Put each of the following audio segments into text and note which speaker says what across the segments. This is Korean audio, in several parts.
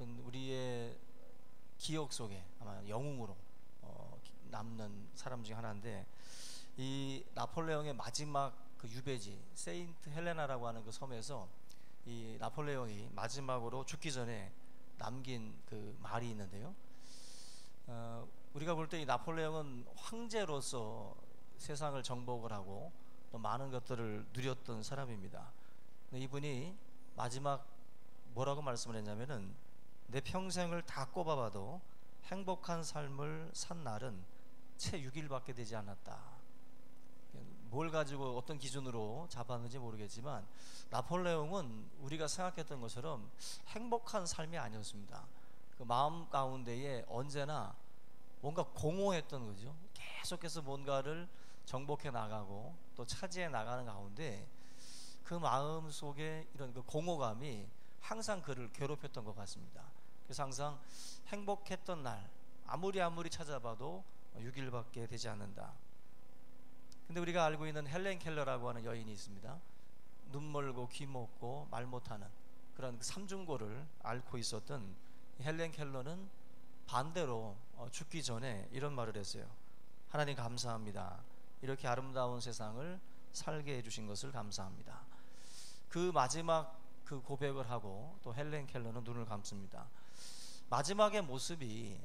Speaker 1: 어떤 우리의 기억 속에 아마 영웅으로 남는 사람 중에 하나인데, 이 나폴레옹의 마지막 그 유배지 세인트 헬레나라고 하는 그 섬에서 이 나폴레옹이 마지막으로 죽기 전에 남긴 그 말이 있는데요. 우리가 볼 때 이 나폴레옹은 황제로서 세상을 정복을 하고 또 많은 것들을 누렸던 사람입니다. 근데 이분이 마지막 뭐라고 말씀을 했냐면은, 내 평생을 다 꼽아봐도 행복한 삶을 산 날은 채 6일밖에 되지 않았다. 뭘 가지고 어떤 기준으로 잡았는지 모르겠지만 나폴레옹은 우리가 생각했던 것처럼 행복한 삶이 아니었습니다. 그 마음 가운데에 언제나 뭔가 공허했던 거죠. 계속해서 뭔가를 정복해 나가고 또 차지해 나가는 가운데 그 마음 속에 이런 그 공허감이 항상 그를 괴롭혔던 것 같습니다. 그래서 항상 행복했던 날 아무리 찾아봐도 6일밖에 되지 않는다. 근데 우리가 알고 있는 헬렌 켈러라고 하는 여인이 있습니다. 눈 멀고 귀 먹고 말 못하는 그런 삼중고를 앓고 있었던 헬렌 켈러는 반대로 죽기 전에 이런 말을 했어요. 하나님 감사합니다. 이렇게 아름다운 세상을 살게 해주신 것을 감사합니다. 그 마지막 그 고백을 하고 또 헬렌 켈러는 눈을 감습니다. 마지막의 모습이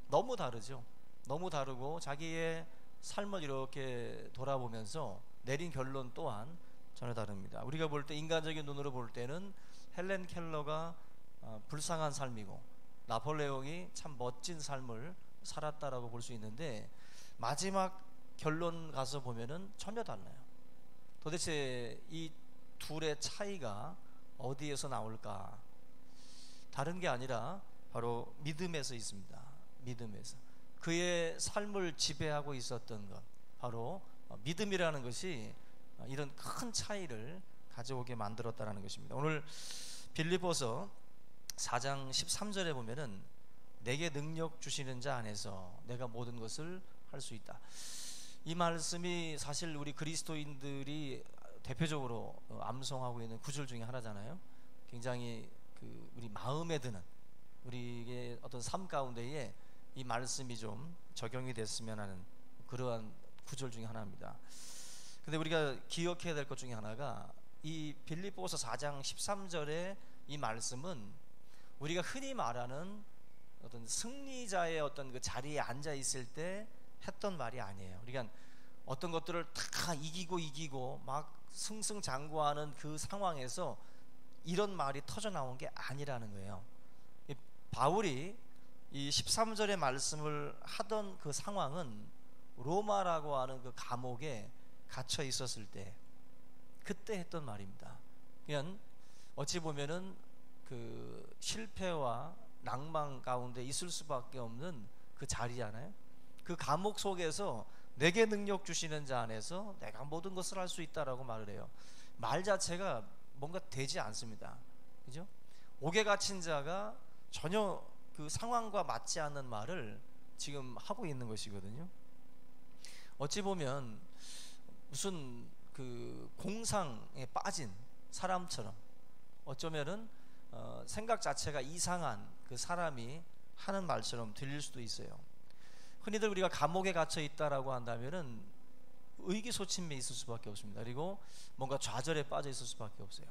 Speaker 1: 너무 다르죠. 너무 다르고 자기의 삶을 이렇게 돌아보면서 내린 결론 또한 전혀 다릅니다. 우리가 볼 때, 인간적인 눈으로 볼 때는 헬렌 켈러가 불쌍한 삶이고 나폴레옹이 참 멋진 삶을 살았다라고 볼 수 있는데, 마지막 결론 가서 보면은 전혀 달라요. 도대체 이 둘의 차이가 어디에서 나올까? 다른 게 아니라 바로 믿음에서 있습니다. 믿음에서 그의 삶을 지배하고 있었던 것, 바로 믿음이라는 것이 이런 큰 차이를 가져오게 만들었다는 것입니다. 오늘 빌립보서 4장 13절에 보면은, 내게 능력 주시는 자 안에서 내가 모든 것을 할 수 있다. 이 말씀이 사실 우리 그리스도인들이 대표적으로 암송하고 있는 구절 중에 하나잖아요. 굉장히 그 우리 마음에 드는, 우리의 어떤 삶 가운데에 이 말씀이 좀 적용이 됐으면 하는 그러한 구절 중에 하나입니다. 근데 우리가 기억해야 될 것 중에 하나가, 이 빌립보서 4장 13절의 이 말씀은 우리가 흔히 말하는 어떤 승리자의 어떤 그 자리에 앉아 있을 때 했던 말이 아니에요. 우리가 어떤 것들을 다 이기고 막 승승장구하는 그 상황에서 이런 말이 터져 나온 게 아니라는 거예요. 바울이 이 13절의 말씀을 하던 그 상황은 로마라고 하는 그 감옥에 갇혀 있었을 때, 그때 했던 말입니다. 그냥 어찌 보면은 그 실패와 낭만 가운데 있을 수밖에 없는 그 자리잖아요. 그 감옥 속에서 내게 능력 주시는 자 안에서 내가 모든 것을 할 수 있다라고 말을 해요. 말 자체가 뭔가 되지 않습니다. 그죠? 옥에 갇힌 자가 전혀 그 상황과 맞지 않는 말을 지금 하고 있는 것이거든요. 어찌 보면 무슨 그 공상에 빠진 사람처럼, 어쩌면은 생각 자체가 이상한 그 사람이 하는 말처럼 들릴 수도 있어요. 흔히들 우리가 감옥에 갇혀 있다라고 한다면은 의기소침해 있을 수밖에 없습니다. 그리고 뭔가 좌절에 빠져 있을 수밖에 없어요.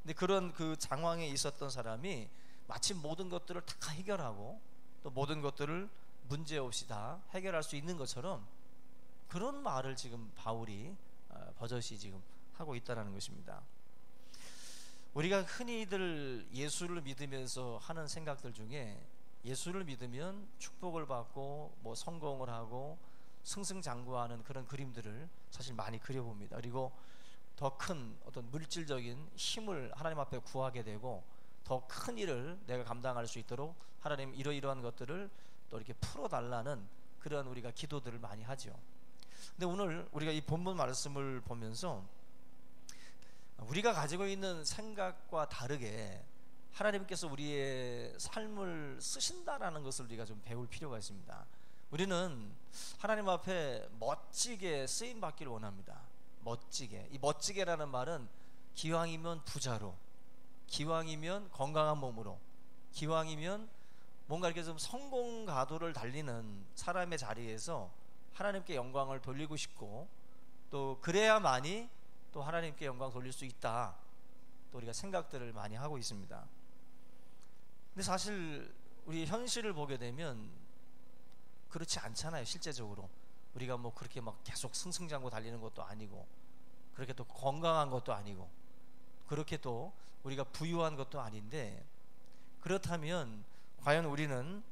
Speaker 1: 근데 그런 그 상황에 있었던 사람이 마치 모든 것들을 다 해결하고 또 모든 것들을 문제없이 다 해결할 수 있는 것처럼, 그런 말을 지금 바울이 버젓이 지금 하고 있다는 것입니다. 우리가 흔히들 예수를 믿으면서 하는 생각들 중에, 예수를 믿으면 축복을 받고 뭐 성공을 하고 승승장구하는 그런 그림들을 사실 많이 그려봅니다. 그리고 더 큰 어떤 물질적인 힘을 하나님 앞에 구하게 되고, 더 큰 일을 내가 감당할 수 있도록 하나님 이러이러한 것들을 또 이렇게 풀어달라는 그런 우리가 기도들을 많이 하죠. 근데 오늘 우리가 이 본문 말씀을 보면서 우리가 가지고 있는 생각과 다르게 하나님께서 우리의 삶을 쓰신다라는 것을 우리가 좀 배울 필요가 있습니다. 우리는 하나님 앞에 멋지게 쓰임 받기를 원합니다. 멋지게. 이 멋지게라는 말은 기왕이면 부자로, 기왕이면 건강한 몸으로, 기왕이면 뭔가 이렇게 좀 성공 가도를 달리는 사람의 자리에서 하나님께 영광을 돌리고 싶고, 또 그래야만이 또 하나님께 영광 돌릴 수 있다, 또 우리가 생각들을 많이 하고 있습니다. 근데 사실 우리 현실을 보게 되면 그렇지 않잖아요. 실제적으로 우리가 뭐 그렇게 막 계속 승승장구 달리는 것도 아니고, 그렇게 또 건강한 것도 아니고, 그렇게 또 우리가 부유한 것도 아닌데, 그렇다면 과연 우리는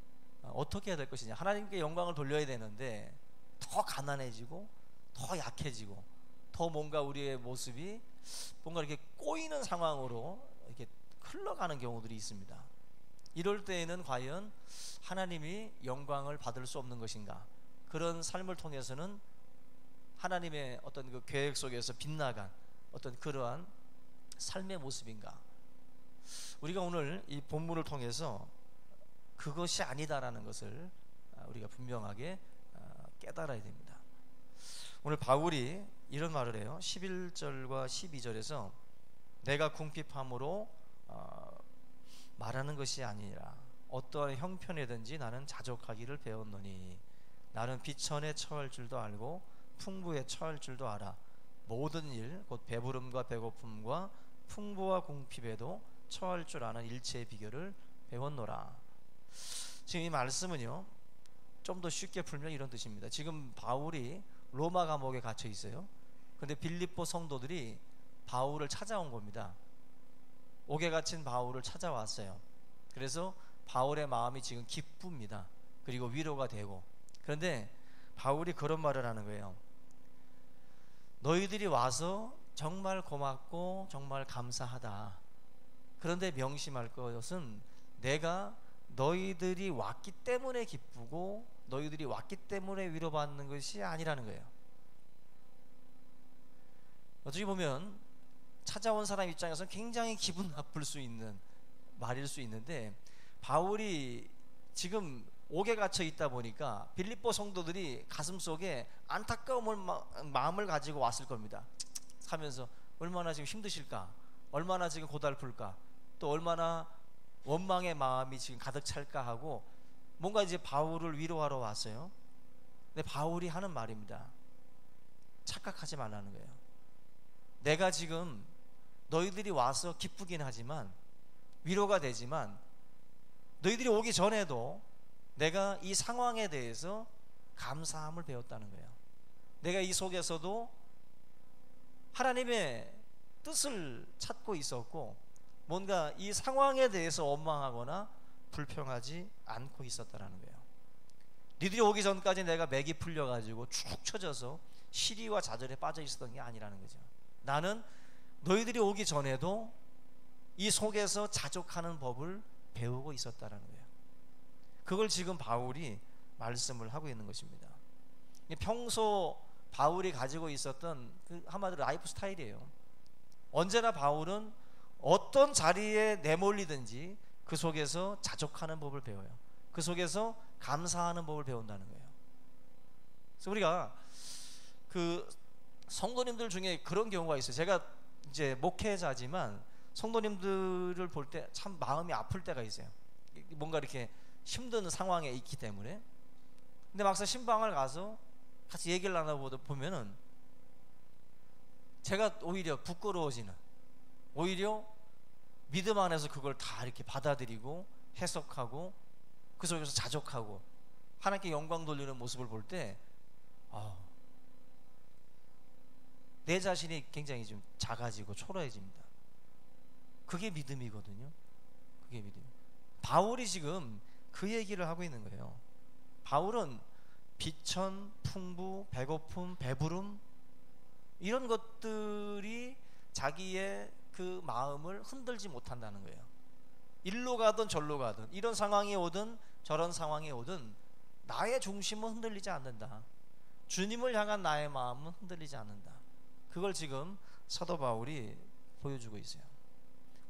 Speaker 1: 어떻게 해야 될 것이냐. 하나님께 영광을 돌려야 되는데 더 가난해지고 더 약해지고 더 뭔가 우리의 모습이 뭔가 이렇게 꼬이는 상황으로 이렇게 흘러가는 경우들이 있습니다. 이럴 때에는 과연 하나님이 영광을 받을 수 없는 것인가? 그런 삶을 통해서는 하나님의 어떤 그 계획 속에서 빗나간 어떤 그러한 삶의 모습인가? 우리가 오늘 이 본문을 통해서 그것이 아니다라는 것을 우리가 분명하게 깨달아야 됩니다. 오늘 바울이 이런 말을 해요. 11절과 12절에서 내가 궁핍함으로 말하는 것이 아니라 어떠한 형편이든지 나는 자족하기를 배웠노니 나는 비천에 처할 줄도 알고 풍부에 처할 줄도 알아. 모든 일 곧 배부름과 배고픔과 풍부와 궁핍에도 처할 줄 아는 일체의 비결을 배웠노라. 지금 이 말씀은요, 좀 더 쉽게 풀면 이런 뜻입니다. 지금 바울이 로마 감옥에 갇혀 있어요. 그런데 빌립보 성도들이 바울을 찾아온 겁니다. 옥에 갇힌 바울을 찾아왔어요. 그래서 바울의 마음이 지금 기쁩니다. 그리고 위로가 되고. 그런데 바울이 그런 말을 하는 거예요. 너희들이 와서 정말 고맙고 정말 감사하다. 그런데 명심할 것은 내가 너희들이 왔기 때문에 기쁘고 너희들이 왔기 때문에 위로받는 것이 아니라는 거예요. 어떻게 보면 찾아온 사람 입장에서는 굉장히 기분 나쁠 수 있는 말일 수 있는데, 바울이 지금 옥에 갇혀 있다 보니까 빌립보 성도들이 가슴속에 안타까운 마음을 가지고 왔을 겁니다. 하면서 얼마나 지금 힘드실까, 얼마나 지금 고달플까, 또 얼마나 원망의 마음이 지금 가득 찰까 하고 뭔가 이제 바울을 위로하러 왔어요. 근데 바울이 하는 말입니다. 착각하지 말라는 거예요. 내가 지금 너희들이 와서 기쁘긴 하지만, 위로가 되지만, 너희들이 오기 전에도 내가 이 상황에 대해서 감사함을 배웠다는 거예요. 내가 이 속에서도 하나님의 뜻을 찾고 있었고, 뭔가 이 상황에 대해서 원망하거나 불평하지 않고 있었다라는 거예요. 니들이 오기 전까지 내가 맥이 풀려가지고 축 처져서 시리와 좌절에 빠져 있었던 게 아니라는 거죠. 나는 너희들이 오기 전에도 이 속에서 자족하는 법을 배우고 있었다라는 거예요. 그걸 지금 바울이 말씀을 하고 있는 것입니다. 평소 바울이 가지고 있었던 그 한마디로 라이프 스타일이에요. 언제나 바울은 어떤 자리에 내몰리든지 그 속에서 자족하는 법을 배워요. 그 속에서 감사하는 법을 배운다는 거예요. 그래서 우리가 그 성도님들 중에 그런 경우가 있어요. 제가 이제 목회자지만 성도님들을 볼 때 참 마음이 아플 때가 있어요. 뭔가 이렇게 힘든 상황에 있기 때문에. 근데 막상 신방을 가서 같이 얘기를 나눠보면은 제가 오히려 부끄러워지는, 오히려 믿음 안에서 그걸 다 이렇게 받아들이고 해석하고 그 속에서 자족하고 하나님께 영광 돌리는 모습을 볼 때 내 자신이 굉장히 좀 작아지고 초라해집니다. 그게 믿음이거든요. 그게 믿음. 바울이 지금 그 얘기를 하고 있는 거예요. 바울은 비천, 풍부, 배고픔, 배부름 이런 것들이 자기의 그 마음을 흔들지 못한다는 거예요. 일로 가든 절로 가든 이런 상황이 오든 저런 상황이 오든 나의 중심은 흔들리지 않는다. 주님을 향한 나의 마음은 흔들리지 않는다. 그걸 지금 사도 바울이 보여주고 있어요.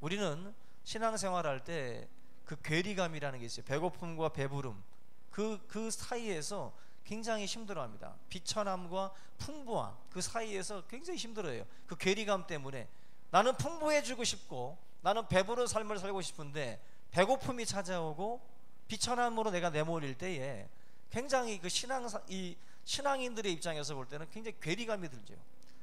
Speaker 1: 우리는 신앙생활할 때 그 괴리감이라는 게 있어요. 배고픔과 배부름 그 사이에서 굉장히 힘들어합니다. 비천함과 풍부함 그 사이에서 굉장히 힘들어해요. 그 괴리감 때문에 나는 풍부해지고 싶고 나는 배부른 삶을 살고 싶은데 배고픔이 찾아오고 비천함으로 내가 내몰릴 때에 굉장히 그 이 신앙인들의 입장에서 볼 때는 굉장히 괴리감이 들죠.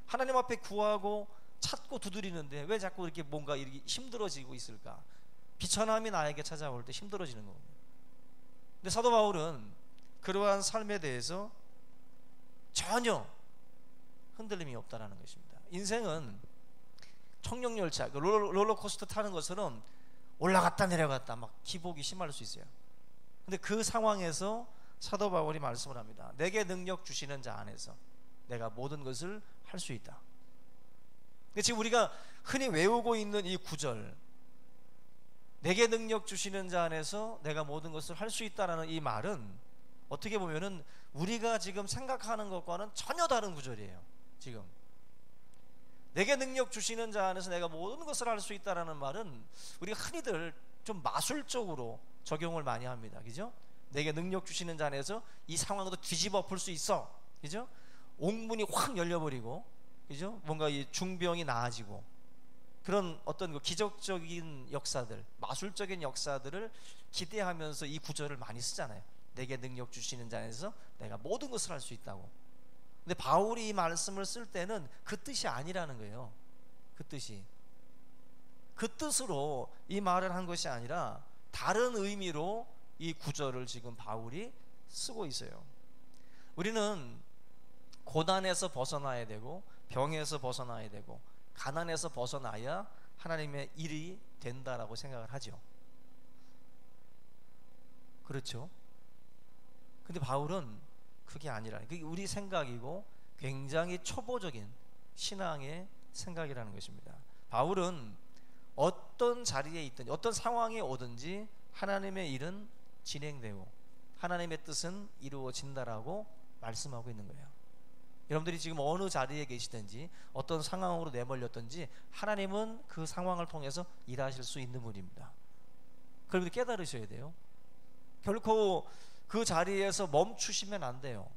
Speaker 1: 하나님 앞에 구하고 찾고 두드리는데 왜 자꾸 이렇게 뭔가 이렇게 힘들어지고 있을까? 비천함이 나에게 찾아올 때 힘들어지는 겁니다. 근데 사도 바울은 그러한 삶에 대해서 전혀 흔들림이 없다라는 것입니다. 인생은 청룡열차, 롤러코스터 타는 것처럼 올라갔다 내려갔다 막 기복이 심할 수 있어요. 근데 그 상황에서 사도 바울이 말씀을 합니다. 내게 능력 주시는 자 안에서 내가 모든 것을 할 수 있다. 지금 우리가 흔히 외우고 있는 이 구절, 내게 능력 주시는 자 안에서 내가 모든 것을 할 수 있다라는 이 말은 어떻게 보면은 우리가 지금 생각하는 것과는 전혀 다른 구절이에요. 지금 내게 능력 주시는 자 안에서 내가 모든 것을 할 수 있다라는 말은 우리가 흔히들 좀 마술적으로 적용을 많이 합니다. 그죠? 내게 능력 주시는 자 안에서 이 상황도 뒤집어 풀 수 있어. 그죠? 옥문이 확 열려버리고, 그죠? 뭔가 이 중병이 나아지고, 그런 어떤 그 기적적인 역사들, 마술적인 역사들을 기대하면서 이 구절을 많이 쓰잖아요. 내게 능력 주시는 자 안에서 내가 모든 것을 할 수 있다고. 근데 바울이 이 말씀을 쓸 때는 그 뜻이 아니라는 거예요. 그 뜻이, 그 뜻으로 이 말을 한 것이 아니라 다른 의미로 이 구절을 지금 바울이 쓰고 있어요. 우리는 고난에서 벗어나야 되고, 병에서 벗어나야 되고, 가난에서 벗어나야 하나님의 일이 된다라고 생각을 하죠. 그렇죠? 근데 바울은 그게 아니라, 그게 우리 생각이고 굉장히 초보적인 신앙의 생각이라는 것입니다. 바울은 어떤 자리에 있든지 어떤 상황에 오든지 하나님의 일은 진행되고 하나님의 뜻은 이루어진다라고 말씀하고 있는 거예요. 여러분들이 지금 어느 자리에 계시든지 어떤 상황으로 내몰렸든지 하나님은 그 상황을 통해서 일하실 수 있는 분입니다. 그걸 깨달으셔야 돼요. 결코 그 자리에서 멈추시면 안 돼요.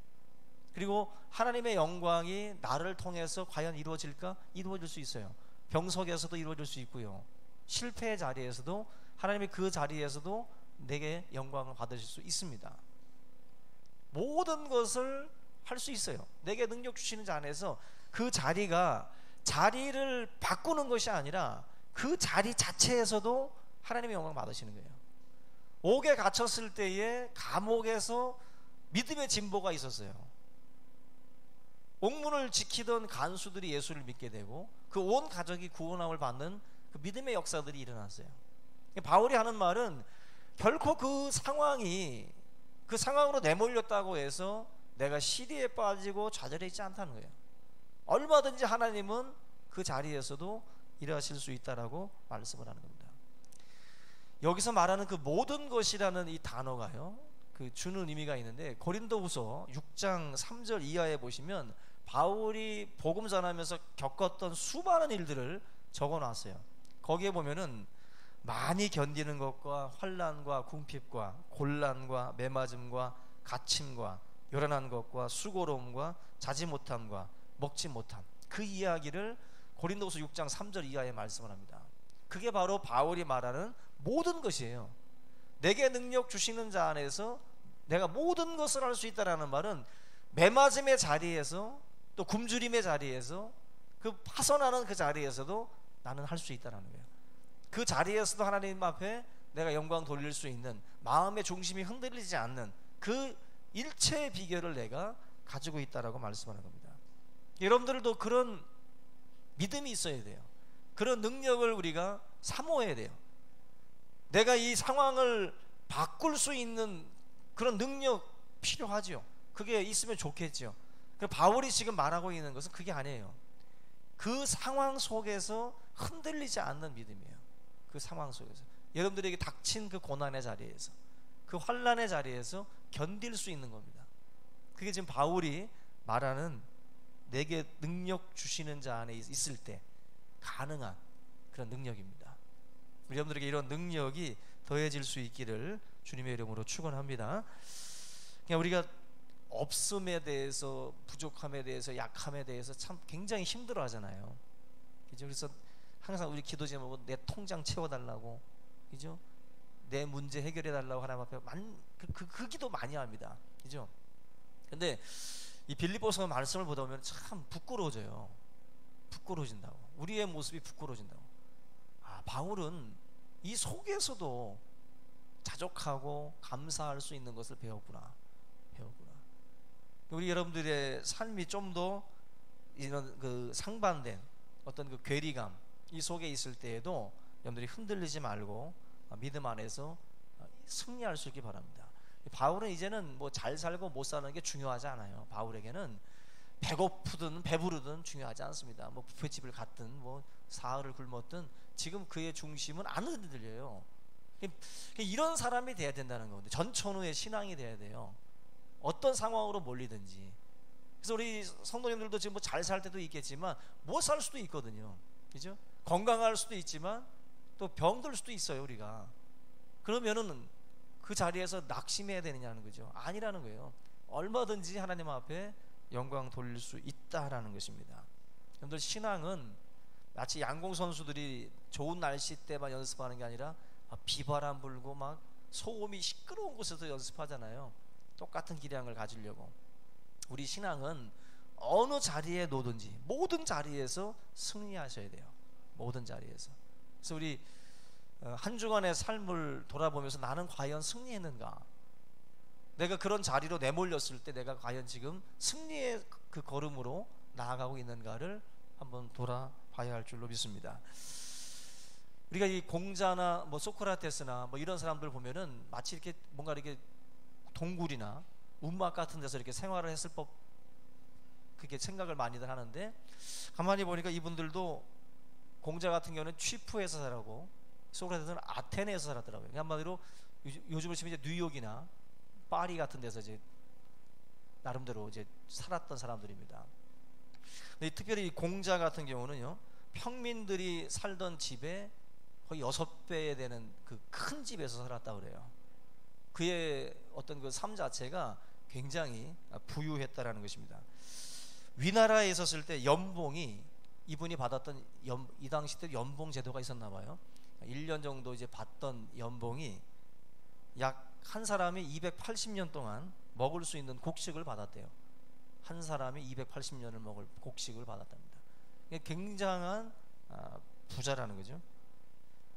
Speaker 1: 그리고 하나님의 영광이 나를 통해서 과연 이루어질까? 이루어질 수 있어요. 병석에서도 이루어질 수 있고요, 실패의 자리에서도 하나님이 그 자리에서도 내게 영광을 받으실 수 있습니다. 모든 것을 할 수 있어요. 내게 능력 주시는 자 안에서 그 자리가 자리를 바꾸는 것이 아니라 그 자리 자체에서도 하나님의 영광을 받으시는 거예요. 옥에 갇혔을 때에 감옥에서 믿음의 진보가 있었어요. 옥문을 지키던 간수들이 예수를 믿게 되고 그 온 가족이 구원함을 받는 그 믿음의 역사들이 일어났어요. 바울이 하는 말은 결코 그 상황이, 그 상황으로 내몰렸다고 해서 내가 시리에 빠지고 좌절해 있지 않다는 거예요. 얼마든지 하나님은 그 자리에서도 일하실 수 있다라고 말씀을 하는 겁니다. 여기서 말하는 그 모든 것이라는 이 단어가요, 그 주는 의미가 있는데 고린도후서 6장 3절 이하에 보시면 바울이 복음 전하면서 겪었던 수많은 일들을 적어놨어요. 거기에 보면은 많이 견디는 것과 환난과 궁핍과 곤란과 매맞음과 갇힘과 요란한 것과 수고로움과 자지 못함과 먹지 못함, 그 이야기를 고린도후서 6장 3절 이하에 말씀을 합니다. 그게 바로 바울이 말하는 모든 것이에요. 내게 능력 주시는 자 안에서 내가 모든 것을 할 수 있다라는 말은 매맞음의 자리에서 또 굶주림의 자리에서 그 파선하는 그 자리에서도 나는 할 수 있다라는 거예요. 그 자리에서도 하나님 앞에 내가 영광 돌릴 수 있는, 마음의 중심이 흔들리지 않는 그 일체의 비결을 내가 가지고 있다라고 말씀하는 겁니다. 여러분들도 그런 믿음이 있어야 돼요. 그런 능력을 우리가 사모해야 돼요. 내가 이 상황을 바꿀 수 있는 그런 능력 필요하죠. 그게 있으면 좋겠죠. 바울이 지금 말하고 있는 것은 그게 아니에요. 그 상황 속에서 흔들리지 않는 믿음이에요. 그 상황 속에서 여러분들에게 닥친 그 고난의 자리에서, 그 환난의 자리에서 견딜 수 있는 겁니다. 그게 지금 바울이 말하는 내게 능력 주시는 자 안에 있을 때 가능한 그런 능력입니다. 우리 여러분들에게 이런 능력이 더해질 수 있기를 주님의 이름으로 축원합니다. 그냥 우리가 없음에 대해서, 부족함에 대해서, 약함에 대해서 참 굉장히 힘들어 하잖아요. 그죠? 그래서 항상 우리 기도 제목은 내 통장 채워달라고, 그죠? 내 문제 해결해 달라고 하나님 앞에 그 기도 많이 합니다. 그죠? 근데 이 빌립보서 말씀을 보다 보면 참 부끄러워져요. 부끄러워진다고. 우리의 모습이 부끄러워진다고. 아, 바울은 이 속에서도 자족하고 감사할 수 있는 것을 배웠구나. 우리 여러분들의 삶이 좀 더 이런 그 상반된 어떤 그 괴리감 이 속에 있을 때에도 여러분들이 흔들리지 말고 믿음 안에서 승리할 수 있기 바랍니다. 바울은 이제는 뭐 잘 살고 못 사는 게 중요하지 않아요. 바울에게는 배고프든 배부르든 중요하지 않습니다. 뭐 뷔페집을 갔든 뭐 사흘을 굶었든 지금 그의 중심은 안 흔들려요. 이런 사람이 돼야 된다는 건데, 전천후의 신앙이 돼야 돼요. 어떤 상황으로 몰리든지. 그래서 우리 성도님들도 지금 뭐 잘 살 때도 있겠지만 못 살 수도 있거든요. 그죠? 건강할 수도 있지만 또 병들 수도 있어요, 우리가. 그러면은 그 자리에서 낙심해야 되느냐는 거죠. 아니라는 거예요. 얼마든지 하나님 앞에 영광 돌릴 수 있다라는 것입니다. 여러분들, 신앙은 마치 양궁 선수들이 좋은 날씨 때만 연습하는 게 아니라 비바람 불고 막 소음이 시끄러운 곳에서 연습하잖아요. 똑같은 기량을 가지려고. 우리 신앙은 어느 자리에 놓든지 모든 자리에서 승리하셔야 돼요. 모든 자리에서. 그래서 우리 한 주간의 삶을 돌아보면서 나는 과연 승리했는가? 내가 그런 자리로 내몰렸을 때 내가 과연 지금 승리의 그 걸음으로 나아가고 있는가를 한번 돌아봐야 할 줄로 믿습니다. 우리가 이 공자나 뭐 소크라테스나 뭐 이런 사람들 보면은 마치 이렇게 뭔가 이렇게 동굴이나 움막 같은 데서 이렇게 생활을 했을 법, 그렇게 생각을 많이들 하는데, 가만히 보니까 이분들도, 공자 같은 경우는 취프에서 살았고 소크라테스는 아테네에서 살았더라고요. 한마디로 요즘으로 치면 이제 뉴욕이나 파리 같은 데서 이제 나름대로 이제 살았던 사람들입니다. 근데 특별히 이 공자 같은 경우는요, 평민들이 살던 집에 거의 6배에 되는 그 큰 집에서 살았다고 그래요. 그의 어떤 그 삶 자체가 굉장히 부유했다라는 것입니다. 위나라에 있었을 때 연봉이, 이분이 받았던 이 당시 때 연봉 제도가 있었나 봐요. 1년 정도 이제 받던 연봉이 약 한 사람이 280년 동안 먹을 수 있는 곡식을 받았대요. 한 사람이 280년을 먹을 곡식을 받았답니다. 굉장한 부자라는 거죠.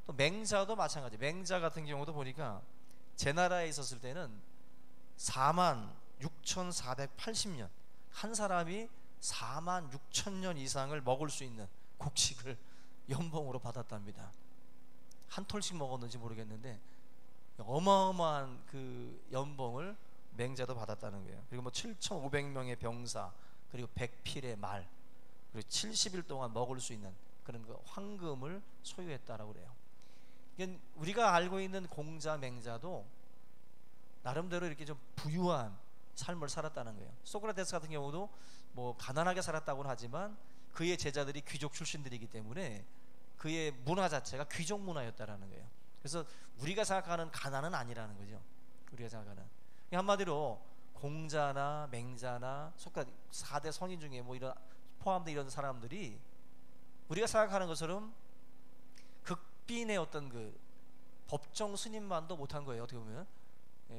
Speaker 1: 또 맹자도 마찬가지. 맹자 같은 경우도 보니까 제 나라에 있었을 때는 46,480년, 한 사람이 46,000년 이상을 먹을 수 있는 곡식을 연봉으로 받았답니다. 한 톨씩 먹었는지 모르겠는데 어마어마한 그 연봉을 맹자도 받았다는 거예요. 그리고 뭐 7,500명의 병사, 그리고 100필의 말, 그리고 70일 동안 먹을 수 있는 그런 그 황금을 소유했다라고 그래요. 우리가 알고 있는 공자, 맹자도 나름대로 이렇게 좀 부유한 삶을 살았다는 거예요. 소크라테스 같은 경우도 뭐 가난하게 살았다고는 하지만 그의 제자들이 귀족 출신들이기 때문에 그의 문화 자체가 귀족 문화였다라는 거예요. 그래서 우리가 생각하는 가난은 아니라는 거죠. 우리가 생각하는, 한마디로 공자나 맹자나 소크라테스 4대 성인 중에 뭐 이런 포함된 이런 사람들이 우리가 생각하는 것처럼 극빈의 어떤 그 법정 스님만도 못한 거예요. 어떻게 보면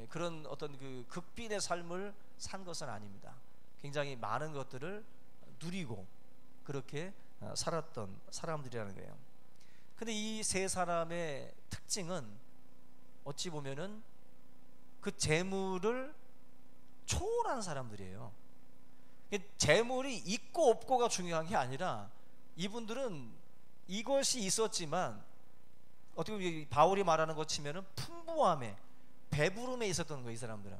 Speaker 1: 그런 어떤 그 극빈의 삶을 산 것은 아닙니다. 굉장히 많은 것들을 누리고 그렇게 살았던 사람들이라는 거예요. 근데 이 세 사람의 특징은 어찌 보면은 그 재물을 초월한 사람들이에요. 재물이 있고 없고가 중요한 게 아니라 이분들은 이것이 있었지만 어떻게 보면 바울이 말하는 것 치면은 풍부함에, 배부름에 있었던 거예요, 이 사람들은.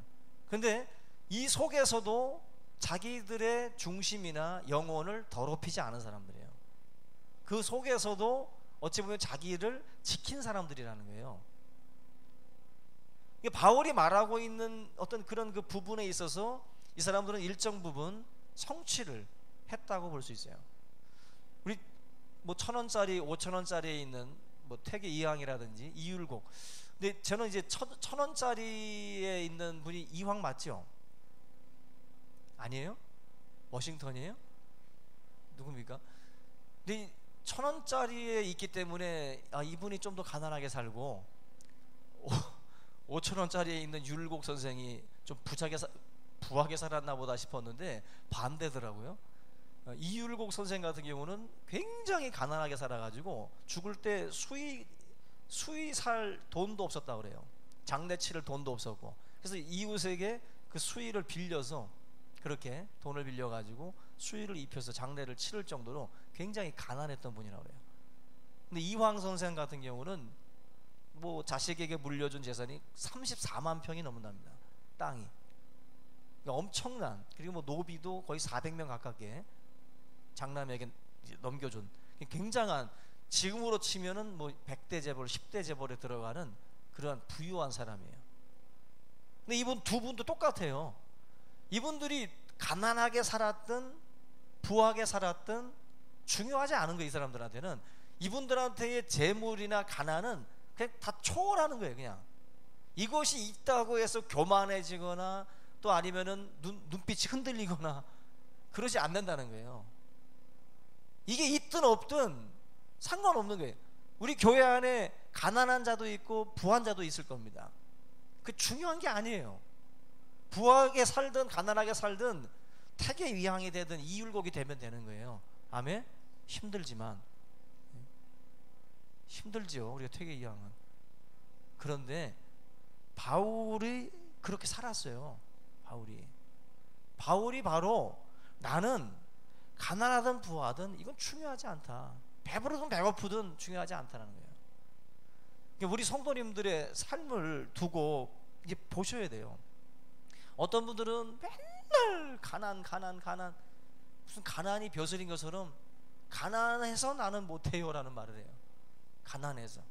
Speaker 1: 근데 이 속에서도 자기들의 중심이나 영혼을 더럽히지 않은 사람들이에요. 그 속에서도 어찌 보면 자기를 지킨 사람들이라는 거예요. 바울이 말하고 있는 어떤 그런 그 부분에 있어서 이 사람들은 일정 부분 성취를 했다고 볼 수 있어요. 우리 뭐 1,000원짜리, 5,000원짜리에 있는 뭐 태계 이항이라든지 이율곡, 근데 저는 이제 1,000원짜리에 있는 분이 이황 맞죠? 아니에요? 워싱턴이에요? 누굽니까? 근데 1,000원짜리에 있기 때문에 이분이 좀 더 가난하게 살고 5천 원짜리에 있는 율곡 선생이 좀 부하게 살았나 보다 싶었는데 반대더라고요. 이율곡 선생 같은 경우는 굉장히 가난하게 살아가지고 죽을 때 수의 살 돈도 없었다 그래요. 장례 치를 돈도 없었고, 그래서 이웃에게 그 수의를 빌려서, 그렇게 돈을 빌려가지고 수의를 입혀서 장례를 치를 정도로 굉장히 가난했던 분이라고 그래요. 근데 이황 선생 같은 경우는 뭐 자식에게 물려준 재산이 34만 평이 넘는답니다. 땅이. 그러니까 엄청난, 그리고 뭐 노비도 거의 400명 가깝게 장남에게 넘겨준 굉장한, 지금으로 치면은 뭐 100대 재벌, 10대 재벌에 들어가는 그러한 부유한 사람이에요. 근데 이분 두 분도 똑같아요. 이분들이 가난하게 살았든 부하게 살았든 중요하지 않은 거예요. 이 사람들한테는 이분들한테의 재물이나 가난은 그냥 다 초월하는 거예요. 그냥 이것이 있다고 해서 교만해지거나 또 아니면은 눈빛이 흔들리거나 그러지 않는다는 거예요. 이게 있든 없든 상관없는 거예요. 우리 교회 안에 가난한 자도 있고 부한 자도 있을 겁니다. 그 중요한 게 아니에요. 부하게 살든 가난하게 살든 태계 위항이 되든 이율곡이 되면 되는 거예요. 아멘? 힘들지만, 힘들지요, 우리가 태계 위항은. 그런데 바울이 그렇게 살았어요. 바울이 바로 나는 가난하든 부하든 이건 중요하지 않다, 배부르든 배고프든 중요하지 않다는 거예요. 그러니까 우리 성도님들의 삶을 두고 이제 보셔야 돼요. 어떤 분들은 맨날 가난, 무슨 가난이 벼슬인 것처럼 가난해서 나는 못해요 라는 말을 해요. 가난해서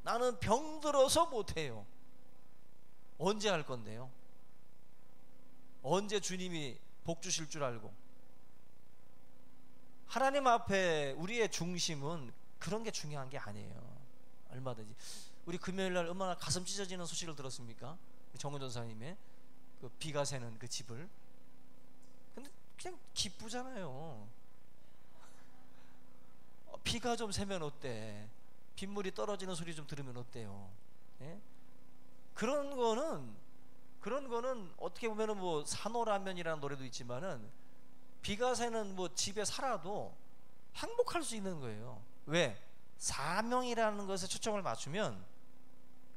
Speaker 1: 나는 병들어서 못해요. 언제 할 건데요? 언제 주님이 복 주실 줄 알고? 하나님 앞에 우리의 중심은 그런 게 중요한 게 아니에요. 얼마든지. 우리 금요일날 얼마나 가슴 찢어지는 소식을 들었습니까? 정은 전사님의 그 비가 새는 그 집을. 근데 그냥 기쁘잖아요. 비가 좀 새면 어때? 빗물이 떨어지는 소리 좀 들으면 어때요? 예? 그런 거는 어떻게 보면은 뭐 산호라면이라는 노래도 있지만은 비가 새는 뭐 집에 살아도 행복할 수 있는 거예요. 왜? 사명이라는 것에 초점을 맞추면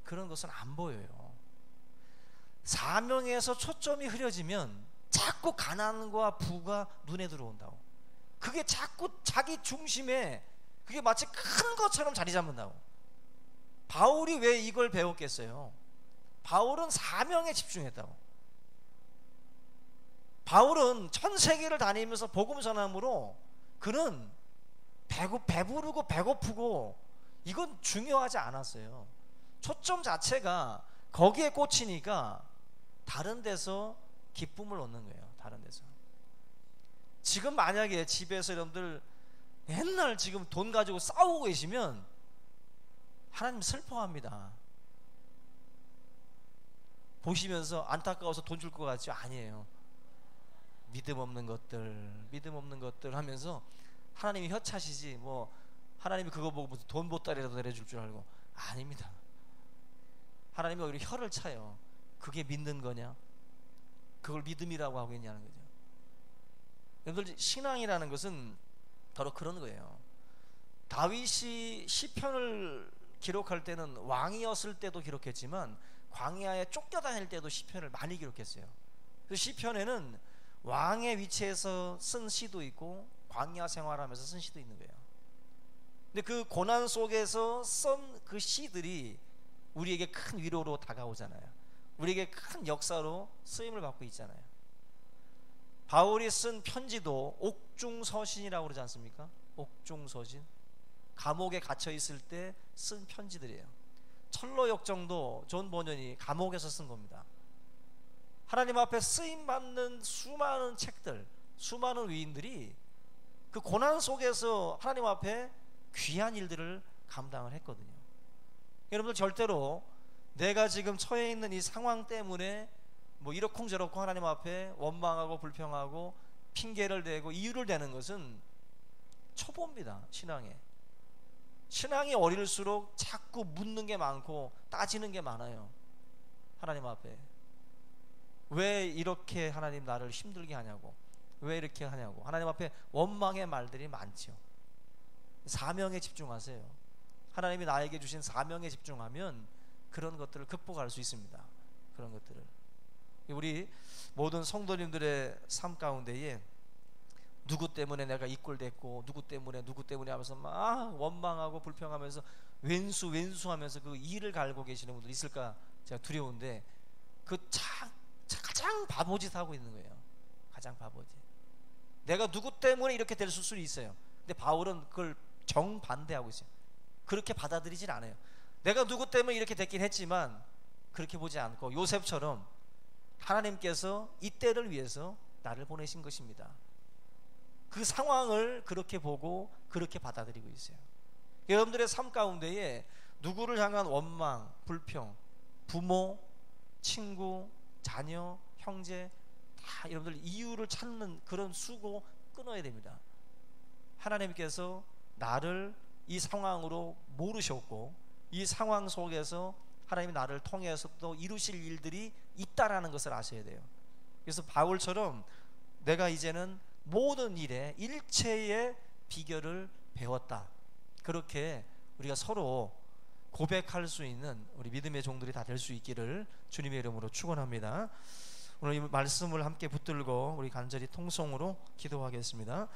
Speaker 1: 그런 것은 안 보여요. 사명에서 초점이 흐려지면 자꾸 가난과 부가 눈에 들어온다고. 그게 자꾸 자기 중심에 그게 마치 큰 것처럼 자리 잡는다고. 바울이 왜 이걸 배웠겠어요? 바울은 사명에 집중했다고. 바울은 전 세계를 다니면서 복음 전함으로 그는 배부르고 배고프고 이건 중요하지 않았어요. 초점 자체가 거기에 꽂히니까 다른 데서 기쁨을 얻는 거예요. 다른 데서. 지금 만약에 집에서 여러분들 맨날 지금 돈 가지고 싸우고 계시면 하나님 슬퍼합니다. 보시면서 안타까워서 돈 줄 것 같죠? 아니에요. 믿음 없는 것들 하면서 하나님이 혀차시지 뭐 하나님이 그거 보고 무슨 돈 보따리라도 내려줄 줄 알고. 아닙니다. 하나님이 오히려 혀를 차요. 그게 믿는 거냐? 그걸 믿음이라고 하고 있냐는 거죠. 여러분들, 신앙이라는 것은 바로 그런 거예요. 다윗이 시편을 기록할 때는 왕이었을 때도 기록했지만 광야에 쫓겨다닐 때도 시편을 많이 기록했어요. 그 시편에는 왕의 위치에서 쓴 시도 있고 광야 생활하면서 쓴 시도 있는 거예요. 근데 그 고난 속에서 쓴 그 시들이 우리에게 큰 위로로 다가오잖아요. 우리에게 큰 역사로 쓰임을 받고 있잖아요. 바울이 쓴 편지도 옥중서신이라고 그러지 않습니까? 옥중서신. 감옥에 갇혀 있을 때 쓴 편지들이에요. 철로역정도 존 버년이 감옥에서 쓴 겁니다. 하나님 앞에 쓰임 받는 수많은 책들, 수많은 위인들이 그 고난 속에서 하나님 앞에 귀한 일들을 감당을 했거든요. 여러분들, 절대로 내가 지금 처해 있는 이 상황 때문에 뭐 이러쿵저러쿵 하나님 앞에 원망하고 불평하고 핑계를 대고 이유를 대는 것은 초보입니다. 신앙에. 신앙이 어릴수록 자꾸 묻는 게 많고 따지는 게 많아요. 하나님 앞에 왜 이렇게 하나님 나를 힘들게 하냐고, 왜 이렇게 하냐고, 하나님 앞에 원망의 말들이 많죠. 사명에 집중하세요. 하나님이 나에게 주신 사명에 집중하면 그런 것들을 극복할 수 있습니다. 그런 것들을 우리 모든 성도님들의 삶 가운데에 누구 때문에 내가 이 꼴 됐고, 누구 때문에 하면서 막 원망하고 불평하면서 왼수하면서 그 이를 갈고 계시는 분들 있을까 제가 두려운데, 그 가장 바보짓 하고 있는 거예요. 가장 바보짓. 내가 누구 때문에 이렇게 될 수도 있어요. 근데 바울은 그걸 정반대하고 있어요. 그렇게 받아들이질 않아요. 내가 누구 때문에 이렇게 됐긴 했지만 그렇게 보지 않고 요셉처럼 하나님께서 이 때를 위해서 나를 보내신 것입니다. 그 상황을 그렇게 보고 그렇게 받아들이고 있어요. 여러분들의 삶 가운데에 누구를 향한 원망, 불평, 부모, 친구, 자녀, 형제, 다 여러분들 이유를 찾는 그런 수고 끊어야 됩니다. 하나님께서 나를 이 상황으로 모르셨고, 이 상황 속에서 하나님이 나를 통해서 또 이루실 일들이 있다라는 것을 아셔야 돼요. 그래서 바울처럼 내가 이제는 모든 일에 일체의 비결을 배웠다, 그렇게 우리가 서로 고백할 수 있는 우리 믿음의 종들이 다 될 수 있기를 주님의 이름으로 축원합니다. 오늘 이 말씀을 함께 붙들고 우리 간절히 통성으로 기도하겠습니다.